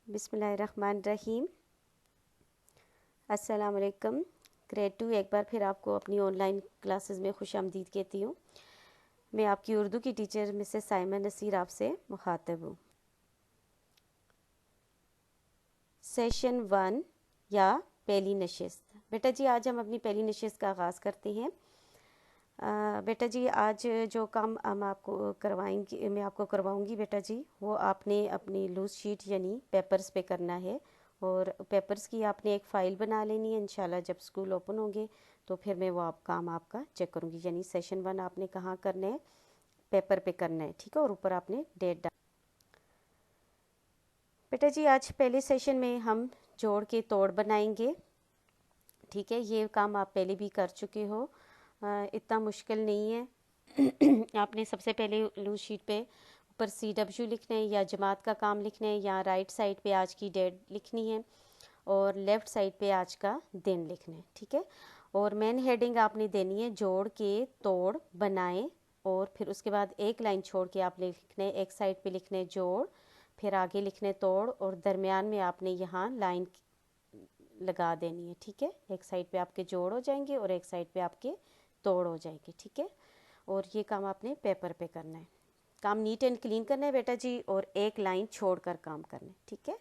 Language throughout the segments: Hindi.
बिस्मिल्लाहिर्रहमानिर्रहीम। अस्सलाम वालेकुम। ग्रेड 2 एक बार फिर आपको अपनी ऑनलाइन क्लासेस में खुशामदीद कहती हूँ। मैं आपकी उर्दू की टीचर मिसेस साइमा नसीर आपसे मुखातब हूँ। सेशन 1 या पहली नशिस्त। बेटा जी आज हम अपनी पहली नशिस्त का आगाज़ करते हैं। बेटा जी आज जो काम मैं आपको करवाऊंगी बेटा जी, वो आपने अपनी लूज शीट यानी पेपर्स पे करना है और पेपर्स की आपने एक फ़ाइल बना लेनी है। इंशाल्लाह जब स्कूल ओपन होंगे तो फिर मैं वो काम आपका चेक करूँगी। यानी सेशन 1 आपने कहाँ करना है, पेपर पे करना है, ठीक है। और ऊपर आपने डेट डाल। बेटा जी आज पहले सेशन में हम जोड़ के तोड़ बनाएंगे, ठीक है। ये काम आप पहले भी कर चुके हो, इतना मुश्किल नहीं है। आपने सबसे पहले लूज शीट पे ऊपर CW लिखना है या जमात का काम लिखना है, या राइट साइड पे आज की डेट लिखनी है और लेफ़्ट साइड पे आज का दिन लिखना है, ठीक है। और मेन हेडिंग आपने देनी है जोड़ के तोड़ बनाए, और फिर उसके बाद एक लाइन छोड़ के आपने लिखना है, एक साइड पे लिखना है जोड़, फिर आगे लिखने तोड़, और दरमियान में आपने यहाँ लाइन लगा देनी है, ठीक है। एक साइड पे आपके जोड़ हो जाएंगे और एक साइड पे आपके तोड़ हो जाएंगे, ठीक है। और ये काम आपने पेपर पे करना है। काम नीट एंड क्लीन करना है बेटा जी, और एक लाइन छोड़कर काम करना है, ठीक है।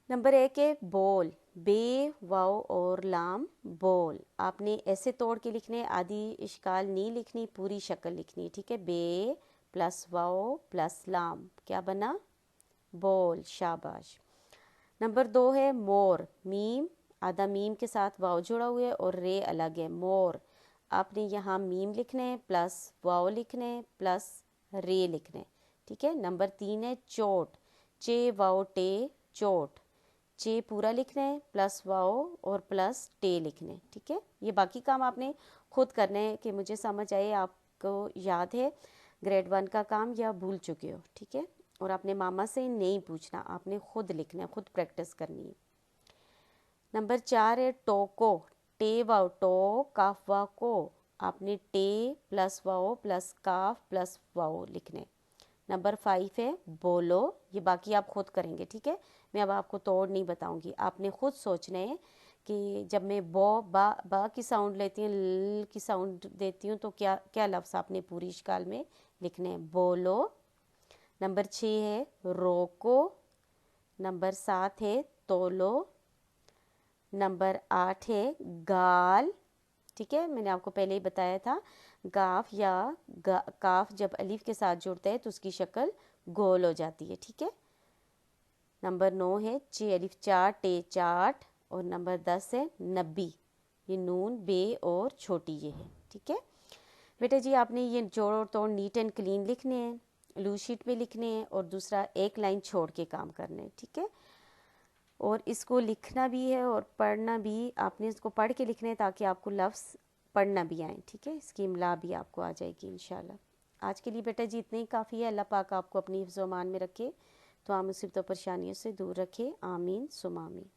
नंबर 1 है बोल, बे वाओ और लाम बोल। आपने ऐसे तोड़ के लिखने, आदि इश्काल नहीं लिखनी, पूरी शक्ल लिखनी, ठीक है। बे प्लस वाओ प्लस लाम क्या बना, बोल, शाबाश। नंबर 2 है मोर, मीम, आधा मीम के साथ वाव जुड़ा हुआ है और रे अलग है, मोर। आपने यहाँ मीम लिखने हैं प्लस वाव लिखने हैं प्लस रे लिखने हैं, ठीक है। नंबर 3 है चोट, चे वाव टे चोट। चे पूरा लिखना है प्लस वाव और प्लस टे लिखने हैं, ठीक है। ये बाकी काम आपने खुद करने हैं कि मुझे समझ आए, आपको याद है ग्रेड 1 का काम या भूल चुके हो, ठीक है। और आपने मामा से नहीं पूछना, आपने खुद लिखना है, खुद प्रैक्टिस करनी है। नंबर 4 है टोको, टे वाओ टो काफ वाओ को। आपने टे प्लस वाओ प्लस काफ प्लस वाओ लिखने। नंबर 5 है बोलो, ये बाकी आप खुद करेंगे, ठीक है। मैं अब आपको तोड़ नहीं बताऊंगी, आपने खुद सोचना है कि जब मैं बा की साउंड लेती हूँ, ल की साउंड देती हूँ, तो क्या क्या लफ्ज़ आपने पूरी इश्काल में लिखने हैं, बोलो। नंबर 6 है रोको। नंबर 7 है तोलो। नंबर 8 है गाल, ठीक है। मैंने आपको पहले ही बताया था, गाफ या काफ जब अलीफ के साथ जुड़ता है तो उसकी शक्ल गोल हो जाती है, ठीक है। नंबर 9 है चे अलीफ चाट टे चाट। और नंबर 10 है नब्बी, ये नून बे और छोटी ये है, ठीक है। बेटा जी आपने ये जोड़ और तोड़ नीट एंड क्लीन लिखने हैं, लूज शीट पे लिखने हैं, और दूसरा एक लाइन छोड़ के काम करना है, ठीक है। और इसको लिखना भी है और पढ़ना भी, आपने इसको पढ़ के लिखना है ताकि आपको लफ्ज़ पढ़ना भी आए, ठीक है। इसकी इमला भी आपको आ जाएगी इंशाल्लाह। आज के लिए बेटा जी इतने ही काफ़ी है। अल्लाह पाक आपको अपनी हिफ्ज़-ओ-मान में रखे, तो आप मुसीबतों परेशानियों से दूर रखे, आमीन सुम आमीन।